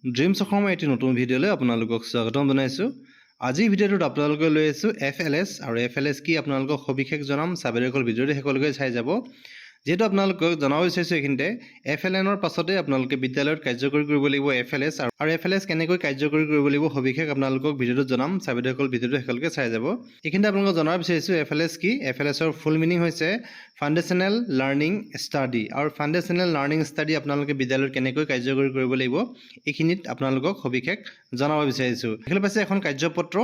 Dreams অসমৰ এটি নতুন ভিডিঅ'লৈ আপোনালোকক স্বাগতম জনাইছোঁ। আজিৰ ভিডিঅ'টোত আপোনালোকে লৈ আছোঁ FLS আৰু FLS কি আপোনালোকক সবিশেষ জনাম। চাবিৰকল ভিডিঅ'টো শেষলৈকে চাই যাব। যেহেতু আপোনালোকক জনাব বিচাৰিছোঁ এইখিনিতে FLNৰ পাছতে আপোনালোকে বিদ্যালয়ত কাৰ্যকৰী কৰিব লাগিব FLS আৰু FLS কেনেকৈ কাৰ্যকৰী কৰিব লাগিব সবিশেষ আপোনালোকক ভিডিঅ'টোত জনাম। চাবিৰকল ভিডিঅ'টো শেষলৈকে চাই যাব। এইখিনিতে আপোনালোকক জনাব বিচাৰিছোঁ FLS কি। FLSৰ ফুল মিনিং হৈছে ফাউণ্ডেশ্যনেল লাৰ্ণিং ষ্টাডি আৰু ফাউণ্ডেশ্যনেল লাৰ্ণিং ষ্টাডি আপোনালোকে বিদ্যালয়ত কেনেকৈ কাৰ্যকৰী কৰিব লাগিব এইখিনিত আপোনালোকক সবিশেষ জনাব বিচাৰিছোঁ। দেখিবলৈ পাইছে এখন কাৰ্যপত্ৰ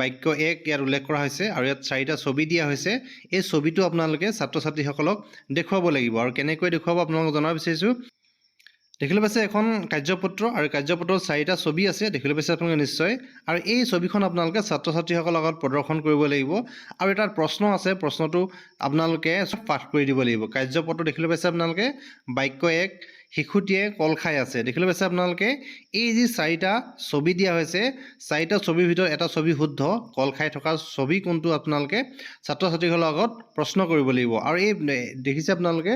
বাক্য 1 ইয়াত উল্লেখ কৰা হৈছে আৰু ইয়াত 4টা ছবি দিয়া হৈছে। এই ছবিটো আপোনালোকে ছাত্ৰ ছাত্ৰীসকলক দেখুৱাব লাগিব আৰু কেনেকৈ দেখুৱাব আপোনালোকক জনাব বিচাৰিছোঁ। দেখিবলৈ পাইছে এখন কাৰ্যপত্ৰ আৰু কাৰ্যপত্ৰৰ 4টা ছবি আছে, দেখিবলৈ পাইছে আপোনালোকে নিশ্চয়। আৰু এই ছবিখন আপোনালোকে ছাত্ৰ ছাত্ৰীসকলৰ আগত প্ৰদৰ্শন কৰিব লাগিব আৰু এটা প্ৰশ্ন আছে, প্ৰশ্নটো আপোনালোকে পাঠ কৰি দিব লাগিব। কাৰ্যপত্ৰ দেখিবলৈ পাইছে আপোনালোকে বাক্য 1 শিশুটিয়ে কল খাই আছে। দেখিবলৈ পাইছে আপোনালোকে এই যি 4টা ছবি দিয়া হৈছে, 4টা ছবিৰ ভিতৰত এটা ছবি শুদ্ধ, কল খাই থকা ছবি কোনটো আপোনালোকে ছাত্ৰ ছাত্ৰীসকলৰ আগত প্ৰশ্ন কৰিব লাগিব। আৰু এই দেখিছে আপোনালোকে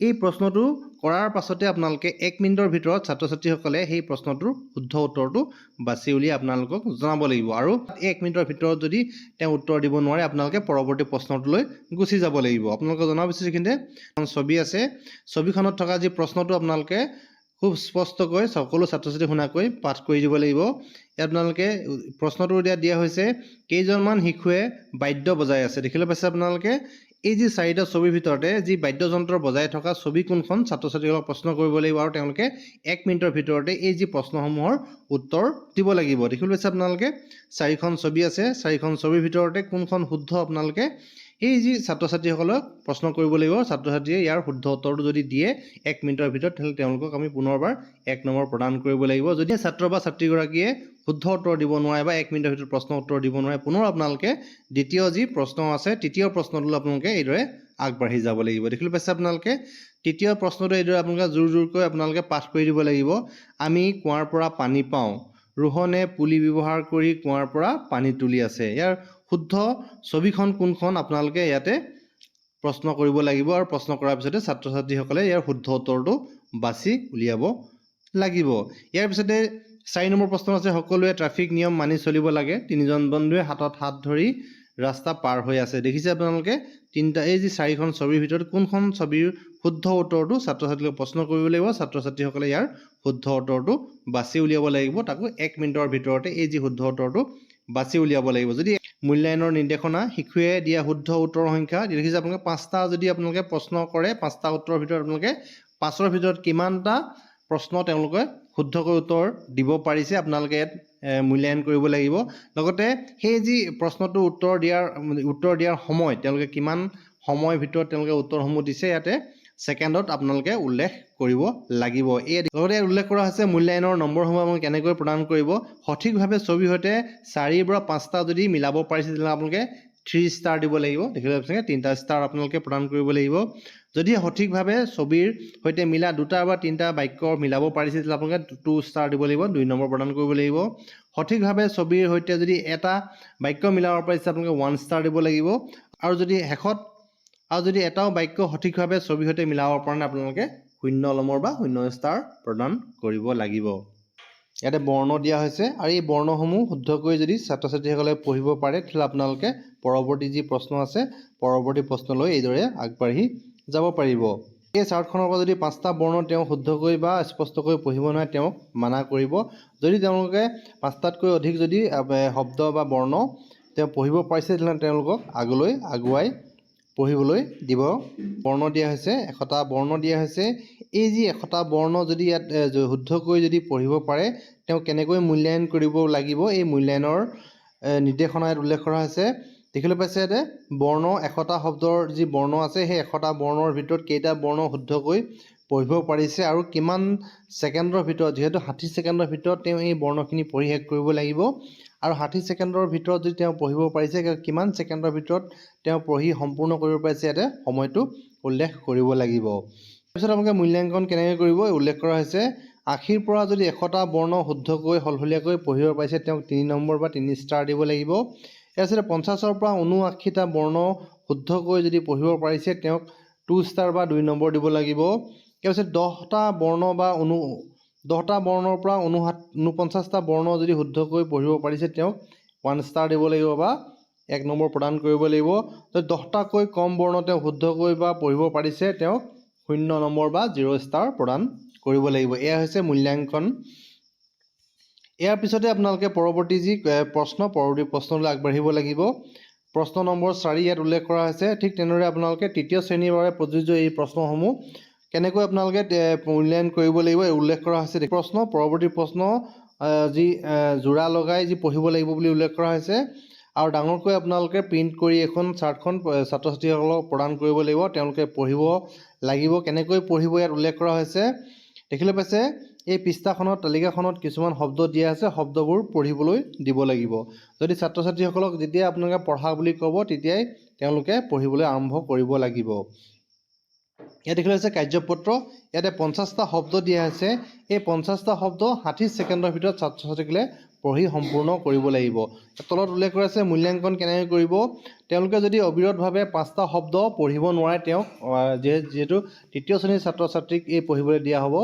এই প্ৰশ্নটো কৰাৰ পাছতে আপোনালোকে 1 মিনিটৰ ভিতৰত ছাত্ৰ ছাত্ৰীসকলে সেই প্ৰশ্নটোৰ শুদ্ধ উত্তৰটো বাছি উলিয়াই আপোনালোকক জনাব লাগিব। আৰু 1 মিনিটৰ ভিতৰত যদি তেওঁ উত্তৰ দিব নোৱাৰে আপোনালোকে পৰৱৰ্তী প্ৰশ্নটোলৈ গুচি যাব লাগিব। আপোনালোকক জনাব বিচাৰিছোঁ এইখিনিতে এখন ছবি আছে, ছবিখনত থকা যি প্ৰশ্নটো আপোনালোকে খুব স্পষ্টকৈ সকলো ছাত্ৰ ছাত্ৰী শুনাকৈ পাঠ কৰি দিব লাগিব। ইয়াত আপোনালোকে প্ৰশ্নটো দিয়া হৈছে কেইজনমান শিশুৱে বাদ্য বজাই আছে। দেখিবলৈ পাইছে আপোনালোকে এই যি 4টা ছবিৰ ভিতৰতে যি বাদ্যযন্ত্ৰ বজাই থকা ছবি কোনখন ছাত্ৰ ছাত্ৰীসকলক প্ৰশ্ন কৰিব লাগিব আৰু তেওঁলোকে 1 মিনিটৰ ভিতৰতে এই যি প্ৰশ্নসমূহৰ উত্তৰ দিব লাগিব। দেখিবলৈ পাইছে আপোনালোকে 4খন ছবি আছে, 4খন ছবিৰ ভিতৰতে কোনখন শুদ্ধ আপোনালোকে এই যি ছাত্ৰ ছাত্ৰীসকলক প্ৰশ্ন কৰিব লাগিব। ছাত্ৰ ছাত্ৰীয়ে ইয়াৰ শুদ্ধ উত্তৰটো যদি দিয়ে 1 মিনিটৰ ভিতৰত তেতিয়াহ'লে তেওঁলোকক আমি পুনৰবাৰ 1 নম্বৰ প্ৰদান কৰিব লাগিব। যদি ছাত্ৰ বা ছাত্ৰীগৰাকীয়ে শুদ্ধ উত্তৰ দিব নোৱাৰে বা 1 মিনিটৰ ভিতৰত প্ৰশ্ন উত্তৰ দিব নোৱাৰে, পুনৰ আপোনালোকে দ্বিতীয় যি প্ৰশ্ন আছে তৃতীয় প্ৰশ্নটোলৈ আপোনালোকে এইদৰে আগবাঢ়ি যাব লাগিব। দেখিবলৈ পাইছে আপোনালোকে তৃতীয় প্ৰশ্নটো এইদৰে আপোনালোকে জোৰকৈ আপোনালোকে পাঠ কৰি দিব লাগিব। আমি কুঁৱাৰ পৰা পানী পাওঁ, ৰোহনে পুলি ব্যৱহাৰ কৰি কুঁৱাৰ পৰা পানী তুলি আছে। ইয়াৰ শুদ্ধ ছবিখন কোনখন আপোনালোকে ইয়াতে প্ৰশ্ন কৰিব লাগিব আৰু প্ৰশ্ন কৰাৰ পিছতে ছাত্ৰ ছাত্ৰীসকলে ইয়াৰ শুদ্ধ উত্তৰটো বাছি উলিয়াব লাগিব। ইয়াৰ পিছতে 4 নম্বৰ প্ৰশ্ন আছে সকলোৱে ট্ৰাফিক নিয়ম মানি চলিব লাগে, 3জন বন্ধুৱে হাতত হাত ধৰি ৰাস্তা পাৰ হৈ আছে। দেখিছে আপোনালোকে এই যি 4খন ছবিৰ ভিতৰত কোনখন ছবিৰ শুদ্ধ উত্তৰটো ছাত্ৰ ছাত্ৰীক প্ৰশ্ন কৰিব লাগিব। ছাত্ৰ ছাত্ৰীসকলে ইয়াৰ শুদ্ধ উত্তৰটো বাছি উলিয়াব লাগিব, তাকো 1 মিনিটৰ ভিতৰতে এই যি শুদ্ধ উত্তৰটো বাছি উলিয়াব লাগিব। যদি মূল্যায়নৰ নিৰ্দেশনা শিশুৱে দিয়া শুদ্ধ উত্তৰৰ সংখ্যা দেখিছে আপোনালোকে 5টা যদি আপোনালোকে প্ৰশ্ন কৰে, 5টা উত্তৰৰ ভিতৰত আপোনালোকে 5ৰ ভিতৰত কিমানটা প্ৰশ্ন তেওঁলোকে শুদ্ধকৈ উত্তৰ দিব পাৰিছে আপোনালোকে ইয়াত মূল্যায়ন কৰিব লাগিব। লগতে সেই যি প্ৰশ্নটো উত্তৰ দিয়াৰ সময় তেওঁলোকে কিমান সময়ৰ ভিতৰত তেওঁলোকে উত্তৰসমূহ দিছে ইয়াতে ছেকেণ্ডত আপোনালোকে উল্লেখ কৰিব লাগিব। লগতে উল্লেখ কৰা হৈছে মূল্যায়নৰ নম্বৰসমূহ আপোনালোকে কেনেকৈ প্ৰদান কৰিব। সঠিকভাৱে ছবিৰ সৈতে 4ৰ পৰা 5টা যদি মিলাব পাৰিছে তেতিয়াহ'লে আপোনালোকে 3 ষ্টাৰ দিব লাগিব। দেখিবলৈ পাইছে 3টা ষ্টাৰ আপোনালোকে প্ৰদান কৰিব লাগিব। যদি সঠিকভাৱে ছবিৰ সৈতে মিলা 2টা বা 3টা বাক্য মিলাব পাৰিছে তেতিয়াহ'লে আপোনালোকে 2 ষ্টাৰ দিব লাগিব, 2 নম্বৰ প্ৰদান কৰিব লাগিব। সঠিকভাৱে ছবিৰ সৈতে যদি এটা বাক্য মিলাব পাৰিছে আপোনালোকে 1 ষ্টাৰ দিব লাগিব। আৰু যদি এটাও বাক্য সঠিকভাৱে ছবিৰ সৈতে মিলাব পৰা নাই আপোনালোকে 0 নম্বৰ বা 0 ষ্টাৰ প্ৰদান কৰিব লাগিব। ইয়াতে বৰ্ণ দিয়া হৈছে আৰু এই বৰ্ণসমূহ শুদ্ধকৈ যদি ছাত্ৰ ছাত্ৰীসকলে পঢ়িব পাৰে তেতিয়াহ'লে আপোনালোকে পৰৱৰ্তী যি প্ৰশ্ন আছে পৰৱৰ্তী প্ৰশ্নলৈ এইদৰে আগবাঢ়ি যাব পাৰিব। এই চাৰ্টখনৰ পৰা যদি 5টা বৰ্ণ তেওঁ শুদ্ধকৈ বা স্পষ্টকৈ পঢ়িব নোৱাৰে তেওঁক মানা কৰিব। যদি তেওঁলোকে 5টাতকৈ অধিক যদি শব্দ বা বৰ্ণ তেওঁ পঢ়িব পাৰিছে তেতিয়াহ'লে তেওঁলোকক আগুৱাই পঢ়িবলৈ দিব। বৰ্ণ দিয়া হৈছে 100টা বৰ্ণ দিয়া হৈছে। এই যি 100টা বৰ্ণ যদি ইয়াত শুদ্ধকৈ যদি পঢ়িব পাৰে তেওঁ কেনেকৈ মূল্যায়ন কৰিব লাগিব এই মূল্যায়নৰ নিৰ্দেশনা ইয়াত উল্লেখ কৰা হৈছে। দেখিবলৈ পাইছে ইয়াতে বৰ্ণ 100টা শব্দৰ যি বৰ্ণ আছে সেই 100টা বৰ্ণৰ ভিতৰত কেইটা বৰ্ণ শুদ্ধকৈ পঢ়িব পাৰিছে আৰু কিমান ছেকেণ্ডৰ ভিতৰত, যিহেতু 60 ছেকেণ্ডৰ ভিতৰত তেওঁ এই বৰ্ণখিনি পঢ়ি শেষ কৰিব লাগিব আৰু 60 ছেকেণ্ডৰ ভিতৰত যদি তেওঁ পঢ়িব পাৰিছে কিমান ছেকেণ্ডৰ ভিতৰত তেওঁ পঢ়ি সম্পূৰ্ণ কৰিব পাৰিছে ইয়াতে সময়টো উল্লেখ কৰিব লাগিব। তাৰপিছত আপোনালোকে মূল্যাংকন কেনেকৈ কৰিব উল্লেখ কৰা হৈছে। 80ৰ পৰা যদি 100টা বৰ্ণ শুদ্ধকৈ সলসলীয়াকৈ পঢ়িব পাৰিছে তেওঁক 3 নম্বৰ বা 3 ষ্টাৰ দিব লাগিব। তাৰপিছতে 50ৰ পৰা 79টা বৰ্ণ শুদ্ধকৈ যদি পঢ়িব পাৰিছে তেওঁক 2 ষ্টাৰ বা 2 নম্বৰ দিব লাগিব। তাৰপিছত 10টা বৰ্ণ বা 10টা বৰ্ণৰ পৰা 49টা বৰ্ণ যদি শুদ্ধকৈ পঢ়িব পাৰিছে তেওঁক 1 ষ্টাৰ দিব লাগিব বা 1 নম্বৰ প্ৰদান কৰিব লাগিব। যদি 10টাকৈ কম বৰ্ণ তেওঁ শুদ্ধকৈ বা পঢ়িব পাৰিছে তেওঁক 0 নম্বৰ বা 0 ষ্টাৰ প্ৰদান কৰিব লাগিব। এয়া হৈছে মূল্যাংকন। ইয়াৰ পিছতে আপোনালোকে পৰৱৰ্তী যি পৰৱৰ্তী প্ৰশ্নলৈ আগবাঢ়িব লাগিব। প্ৰশ্ন নম্বৰ 4 ইয়াত উল্লেখ কৰা হৈছে। ঠিক তেনেদৰে আপোনালোকে তৃতীয় শ্ৰেণীৰ বাবে প্ৰযোজ্য এই প্ৰশ্নসমূহ কেনেকৈ আপোনালোকে মূল্যায়ন কৰিব লাগিব উল্লেখ কৰা হৈছে। প্ৰশ্ন পৰৱৰ্তী প্ৰশ্ন যি জোৰা লগাই যি পঢ়িব লাগিব বুলি উল্লেখ কৰা হৈছে আৰু ডাঙৰকৈ আপোনালোকে প্ৰিণ্ট কৰি এখন চাৰ্টখন ছাত্ৰ ছাত্ৰীসকলক প্ৰদান কৰিব লাগিব। তেওঁলোকে পঢ়িব লাগিব। কেনেকৈ পঢ়িব ইয়াত উল্লেখ কৰা হৈছে। দেখিলে পাইছে এই পৃষ্ঠাখনত তালিকাখনত কিছুমান শব্দ দিয়া আছে। শব্দবোৰ পঢ়িবলৈ দিব লাগিব। যদি ছাত্ৰ ছাত্ৰীসকলক যেতিয়া আপোনালোকে পঢ়া বুলি ক'ব তেতিয়াই তেওঁলোকে পঢ়িবলৈ আৰম্ভ কৰিব লাগিব। ইয়াত দেখিলে হৈছে কাৰ্যপত্ৰ। ইয়াতে 50টা শব্দ দিয়া আছে। এই 50টা শব্দ 60 ছেকেণ্ডৰ ভিতৰত ছাত্ৰ ছাত্ৰীসকলে পঢ়ি সম্পূৰ্ণ কৰিব লাগিব। তলত উল্লেখ কৰা আছে মূল্যাংকন কেনেকৈ কৰিব। তেওঁলোকে যদি অবিৰতভাৱে 5টা শব্দ পঢ়িব নোৱাৰে তেওঁক যিহেতু তৃতীয় শ্ৰেণীৰ ছাত্ৰ ছাত্ৰীক এই পঢ়িবলৈ দিয়া হ'ব।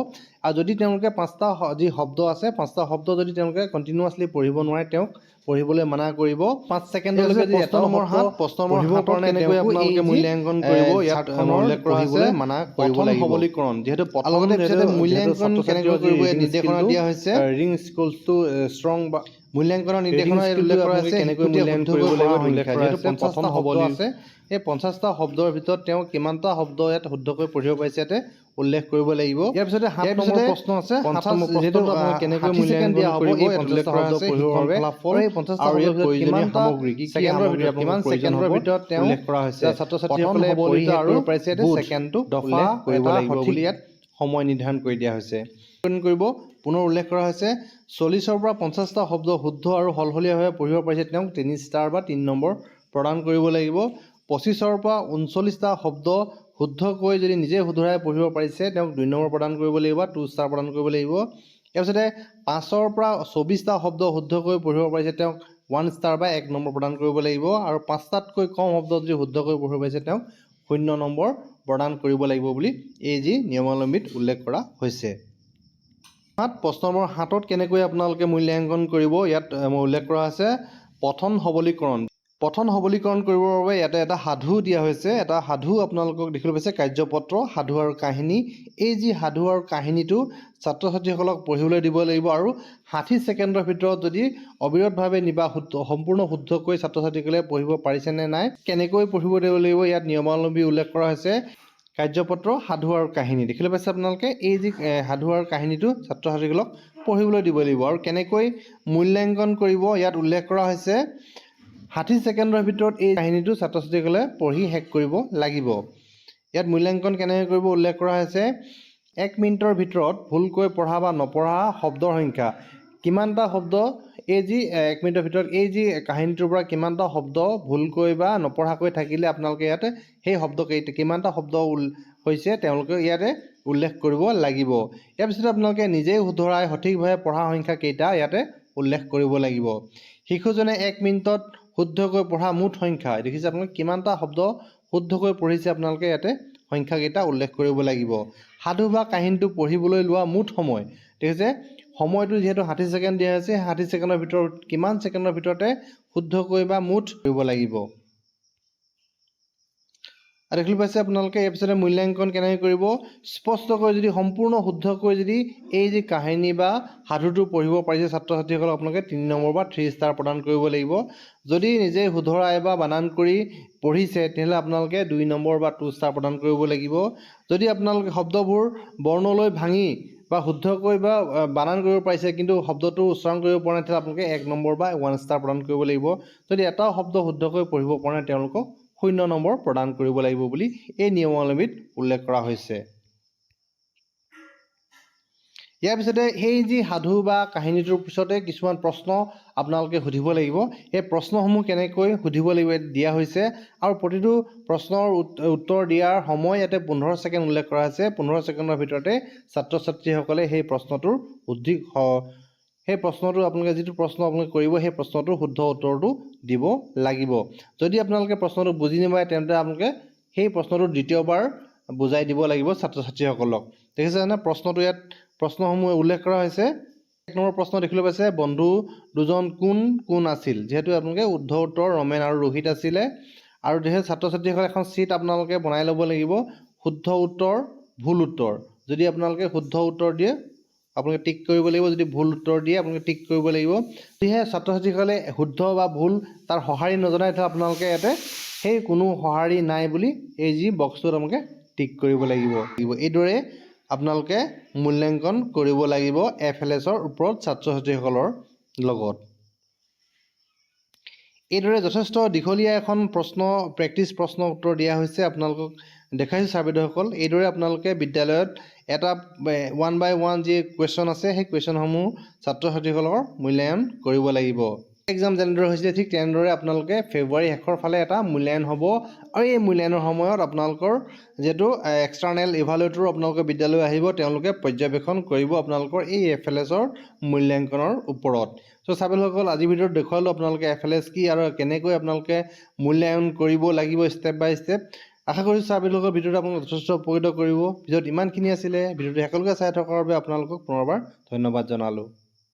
আৰু যদি তেওঁলোকে 5টা যি শব্দ আছে 5টা শব্দ যদি তেওঁলোকে কণ্টিনিউৱাছলি পঢ়িব নোৱাৰে তেওঁক পঢ়িবলৈ মানা কৰিব। 5 ছেকেণ্ডলৈকে যদি এটা নম্বৰ 7 প্ৰশ্ন নম্বৰ 7 কেনেকৈ আপোনালোকে মূল্যাংকন কৰিব ইয়াত উল্লেখ কৰা আছে মানা কৰিব লাগিব। সবলীকৰণ যিহেতু লগতে মূল্যাংকন কেনেকৈ কৰিব এই নিৰ্দেশনা দিয়া হৈছে। ৰিং স্কুলছ টু ষ্ট্ৰং বা মূল্যাংকনৰ নিৰ্দেশনা উল্লেখ কৰা আছে কেনেকৈ মূল্যায়ন কৰিব লাগিব উল্লেখ কৰা আছে। 50টা শব্দ আছে। এই 50টা শব্দৰ ভিতৰত তেওঁ কিমানটা শব্দ ইয়াত শুদ্ধকৈ পঢ়িব পাৰিছে ইয়াতে উল্লেখ কৰিব লাগিব। ইয়াৰ পিছতে 7 নম্বৰ প্ৰশ্ন আছে। 5 নম্বৰ প্ৰশ্নটো আপোনালোকে কেনেকৈ মূল্যায়ন কৰিব এই উল্লেখ কৰা আছে পঢ়িবৰ বাবে আৰু এই 50টা শব্দৰ ভিতৰত কিমান সামগ্ৰী কি ছেকেণ্ডৰ ভিতৰত কিমান ছেকেণ্ডৰ ভিতৰত তেওঁ উল্লেখ কৰা হৈছে। ছাত্ৰ ছাত্ৰীসকলে পঢ়ি আৰু পাৰিছে ছেকেণ্ডটো উল্লেখ কৰিব লাগিব বুলি ইয়াত সময় নিৰ্ধাৰণ কৰি দিয়া হৈছে। কৰিব পুনৰ উল্লেখ কৰা হৈছে 40ৰ পৰা 50টা শব্দ শুদ্ধ আৰু সলসলীয়াভাৱে পঢ়িব পাৰিছে তেওঁক 3 ষ্টাৰ বা 3 নম্বৰ প্ৰদান কৰিব লাগিব। 25ৰ পৰা 39টা শব্দ শুদ্ধকৈ যদি নিজে শুধৰাই পঢ়িব পাৰিছে তেওঁক 2 নম্বৰ প্ৰদান কৰিব লাগিব বা 2 ষ্টাৰ প্ৰদান কৰিব লাগিব। তাৰপিছতে 5ৰ পৰা 24টা শব্দ শুদ্ধকৈ পঢ়িব পাৰিছে তেওঁক 1 ষ্টাৰ বা 1 নম্বৰ প্ৰদান কৰিব লাগিব। আৰু 5টাতকৈ কম শব্দ যদি শুদ্ধকৈ পঢ়িব পাৰিছে তেওঁক 0 নম্বৰ প্ৰদান কৰিব লাগিব বুলি এই যি নিয়মাৱলীত উল্লেখ কৰা হৈছে। প্ৰশ্ন নম্বৰ 7 কেনেকৈ আপোনালোকে মূল্যাংকন কৰিব ইয়াত উল্লেখ কৰা আছে পঠন সবলীকৰণ। পঠন সবলীকৰণ কৰিবৰ বাবে ইয়াতে এটা সাধু দিয়া হৈছে। এটা সাধু আপোনালোকক দেখিবলৈ পাইছে কাৰ্যপত্ৰ সাধু আৰু কাহিনী। এই যি সাধু আৰু কাহিনীটো ছাত্ৰ ছাত্ৰীসকলক পঢ়িবলৈ দিব লাগিব আৰু 60 ছেকেণ্ডৰ ভিতৰত যদি অবিৰতভাৱে নিবা সম্পূৰ্ণ শুদ্ধকৈ ছাত্ৰ ছাত্ৰীসকলে পঢ়িব পাৰিছে নে নাই কেনেকৈ পঢ়িব দিব লাগিব ইয়াত নিয়মাৱলী উল্লেখ কৰা হৈছে। কাৰ্যপত্ৰ সাধু আৰু কাহিনী দেখিলে পাইছে আপোনালোকে এই যি সাধু আৰু কাহিনীটো ছাত্ৰ ছাত্ৰীসকলক পঢ়িবলৈ দিব লাগিব। আৰু কেনেকৈ মূল্যাংকন কৰিব ইয়াত উল্লেখ কৰা হৈছে 60 ছেকেণ্ডৰ ভিতৰত এই কাহিনীটো ছাত্ৰ ছাত্ৰীসকলে পঢ়ি শেষ কৰিব লাগিব। ইয়াত মূল্যাংকন কেনেকৈ কৰিব উল্লেখ কৰা হৈছে 1 মিনিটৰ ভিতৰত ভুলকৈ পঢ়া বা নপঢ়া শব্দৰ সংখ্যা কিমানটা শব্দ এই যি 1 মিনিটৰ ভিতৰত এই যি কাহিনীটোৰ পৰা কিমানটা শব্দ ভুলকৈ বা নপঢ়াকৈ থাকিলে আপোনালোকে ইয়াতে সেই শব্দ কিমানটা শব্দ হৈছে তেওঁলোকে ইয়াতে উল্লেখ কৰিব লাগিব। ইয়াৰ পিছতে আপোনালোকে নিজেই শুধৰাই সঠিকভাৱে পঢ়া সংখ্যা কেইটা ইয়াতে উল্লেখ কৰিব লাগিব। শিশুজনে 1 মিনিটত শুদ্ধকৈ পঢ়া মুঠ সংখ্যা দেখিছে আপোনালোকে কিমানটা শব্দ শুদ্ধকৈ পঢ়িছে আপোনালোকে ইয়াতে সংখ্যাকেইটা উল্লেখ কৰিব লাগিব। সাধু বা কাহিনীটো পঢ়িবলৈ লোৱা মুঠ সময় দেখিছে সময়টো যিহেতু 60 ছেকেণ্ড দিয়া হৈছে 60 ছেকেণ্ডৰ ভিতৰত কিমান ছেকেণ্ডৰ ভিতৰতে শুদ্ধকৈ বা মুঠ কৰিব লাগিব। আৰু দেখিবলৈ পাইছে আপোনালোকে ইয়াৰ পিছতে মূল্যাংকন কেনেকৈ কৰিব স্পষ্টকৈ যদি সম্পূৰ্ণ শুদ্ধকৈ যদি এই যি কাহিনী বা সাধুটো পঢ়িব পাৰিছে ছাত্ৰ ছাত্ৰীসকলক আপোনালোকে 3 নম্বৰ বা 3 ষ্টাৰ প্ৰদান কৰিব লাগিব। যদি নিজে শুধৰাই বা বানান কৰি পঢ়িছে তেতিয়াহ'লে আপোনালোকে 2 নম্বৰ বা 2 ষ্টাৰ প্ৰদান কৰিব লাগিব। যদি আপোনালোকে শব্দবোৰ বৰ্ণলৈ ভাঙি বা শুদ্ধকৈ বা বানান কৰিব পাৰিছে কিন্তু শব্দটো উচ্চাৰণ কৰিব পৰা নাই তেতিয়াহ'লে আপোনালোকে 1 নম্বৰ বা 1 ষ্টাৰ প্ৰদান কৰিব লাগিব। যদি এটাও শব্দ শুদ্ধকৈ পঢ়িব পৰা নাই তেওঁলোকক 0 নম্বৰ প্ৰদান কৰিব লাগিব বুলি এই নিয়মাৱলীত উল্লেখ কৰা হৈছে। ইয়াৰ পিছতে সেই যি সাধু বা কাহিনীটোৰ পিছতে কিছুমান প্ৰশ্ন আপোনালোকে সুধিব লাগিব। এই প্ৰশ্নসমূহ কেনেকৈ সুধিব লাগিব দিয়া হৈছে আৰু প্ৰতিটো প্ৰশ্নৰ উত্তৰ দিয়াৰ সময় ইয়াতে 15 ছেকেণ্ড উল্লেখ কৰা হৈছে। 15 ছেকেণ্ডৰ ভিতৰতে ছাত্ৰ ছাত্ৰীসকলে সেই প্ৰশ্নটোৰ সেই প্ৰশ্নটো আপোনালোকে যিটো প্ৰশ্ন আপোনালোকে কৰিব সেই প্ৰশ্নটোৰ শুদ্ধ উত্তৰটো দিব লাগিব। যদি আপোনালোকে প্ৰশ্নটো বুজি নাপায় তেন্তে আপোনালোকে সেই প্ৰশ্নটো দ্বিতীয়বাৰ বুজাই দিব লাগিব ছাত্ৰ ছাত্ৰীসকলক। দেখিছেনে প্ৰশ্নটো ইয়াত প্ৰশ্নসমূহ উল্লেখ কৰা হৈছে। 1 নম্বৰ প্ৰশ্ন দেখিবলৈ পাইছে বন্ধু দুজন কোন কোন আছিল। যিহেতু আপোনালোকে শুদ্ধ উত্তৰ ৰমেন আৰু ৰোহিত আছিলে আৰু ছাত্ৰ ছাত্ৰীসকলে এখন চিট আপোনালোকে বনাই ল'ব লাগিব শুদ্ধ উত্তৰ ভুল উত্তৰ। যদি আপোনালোকে শুদ্ধ উত্তৰ দিয়ে আপোনালোকে টিক কৰিব লাগিব, যদি ভুল উত্তৰ দিয়ে আপোনালোকে টিক কৰিব লাগিব। যদিহে ছাত্ৰ ছাত্ৰীসকলে শুদ্ধ বা ভুল তাৰ সঁহাৰি নজনাই থোৱা আপোনালোকে ইয়াতে সেই কোনো সঁহাৰি নাই বুলি এই যি বক্সটোত আপোনালোকে টিক কৰিব লাগিব। এইদৰে আপোনালোকে মূল্যাংকন কৰিব লাগিব FLSৰ ওপৰত ছাত্ৰ ছাত্ৰীসকলৰ লগত। এইদৰে যথেষ্ট দীঘলীয়া এখন প্ৰেক্টিছ প্ৰশ্ন উত্তৰ দিয়া হৈছে আপোনালোকক দেখাইছোঁ ছাৰ বাইদেউসকল। এইদৰে আপোনালোকে বিদ্যালয়ত এটা 1 by 1 যি কুৱেশ্যন আছে সেই কুৱেশ্যনসমূহ ছাত্ৰ ছাত্ৰীসকলৰ মূল্যায়ন কৰিব লাগিব। এক্সাম যেনেদৰে হৈছিলে ঠিক তেনেদৰে আপোনালোকে ফেব্ৰুৱাৰী শেষৰ ফালে এটা মূল্যায়ন হ'ব আৰু এই মূল্যায়নৰ সময়ত আপোনালোকৰ যিহেতু এক্সটাৰ্নেল ইভালুৱেটৰো আপোনালোকৰ বিদ্যালয় আহিব, তেওঁলোকে পৰ্যবেক্ষণ কৰিব আপোনালোকৰ এই FLSৰ মূল্যাংকনৰ ওপৰত। চ' ছাত্ৰীসকল আজিৰ ভিডিঅ'ত দেখুৱালোঁ আপোনালোকে FLS কি আৰু কেনেকৈ আপোনালোকে মূল্যায়ন কৰিব লাগিব ষ্টেপ বাই ষ্টেপ। আশা কৰিছোঁ ছাত্ৰীসকলৰ ভিডিঅ'টো আপোনালোক যথেষ্ট উপকৃত কৰিব। ভিডিঅ'ত ইমানখিনি আছিলে। ভিডিঅ'টো সকলোকে চাই থকাৰ বাবে আপোনালোকক পুনৰবাৰ ধন্যবাদ জনালোঁ।